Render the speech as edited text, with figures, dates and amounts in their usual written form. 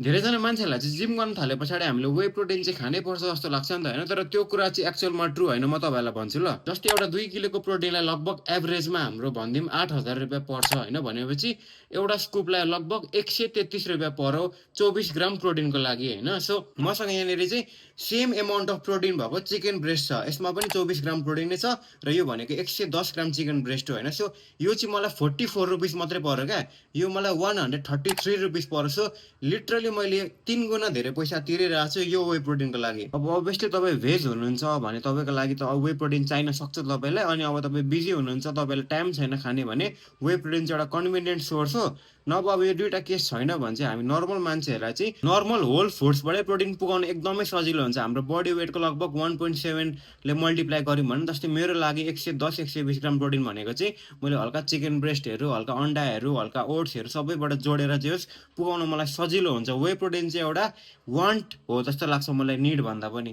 धेरैजना मान्छेहरूलाई चाहिँ जिम गर्न थाले पछाडि हामीले व्हे प्रोटिन चाहिँ खानै पर्छ जस्तो लाग्छ नि त होइन, तर त्यो कुरा चाहिँ एक्चुअलमा ट्रु होइन। म तपाईँहरूलाई भन्छु ल। जस्तै एउटा 2 किलोको प्रोटिनलाई लगभग एभरेजमा हाम्रो भनिदिउँ 8,000 रुपियाँ पर्छ होइन, भनेपछि एउटा स्कुपलाई लगभग 133 रुपियाँ पर्यो 24 ग्राम प्रोटिनको लागि होइन। सो मसँग यहाँनिर चाहिँ सेम एमाउन्ट अफ प्रोटिन भएको चिकन ब्रेस्ट छ, यसमा पनि 24 ग्राम प्रोटिन नै छ र यो भनेको 110 ग्राम चिकन ब्रेस्ट हो होइन। सो यो चाहिँ मलाई 44 रुपिस मात्रै पर्यो क्या, यो मलाई 133 रुपिस पर्यो। सो लिटरली मैले 3 गुणा धेरै पैसा तिरिरहेको छु यो वे प्रोटिनको लागि। अब अभियसली तपाईँ भेज हुनुहुन्छ भने तपाईँको लागि त वे प्रोटिन चाहिन सक्छ तपाईँलाई, अनि अब तपाईँ बिजी हुनुहुन्छ, तपाईँलाई टाइम छैन खाने भने वे प्रोटिन चाहिँ एउटा कन्भिनियन्ट सोर्स हो। नभए अब यो दुईवटा केस छैन भने चाहिँ हामी नर्मल मान्छेहरूलाई चाहिँ नर्मल होल फुड्सबाटै प्रोटिन पुगाउनु एकदमै सजिलो हुन्छ। हाम्रो बडी वेटको लगभग 1.7 ले मल्टिप्लाई गऱ्यौँ भने जस्तै मेरो लागि 110 120 ग्राम प्रोटिन भनेको चाहिँ मैले हल्का चिकन ब्रेस्टहरू, हल्का अन्डाहरू, हल्का ओट्सहरू सबैबाट जोडेर चाहिँ होस् पुगाउन मलाई सजिलो हुन्छ। वे प्रोटिन चाहिँ एउटा वान्ट हो जस्तो लाग्छ मलाई, निड भन्दा पनि।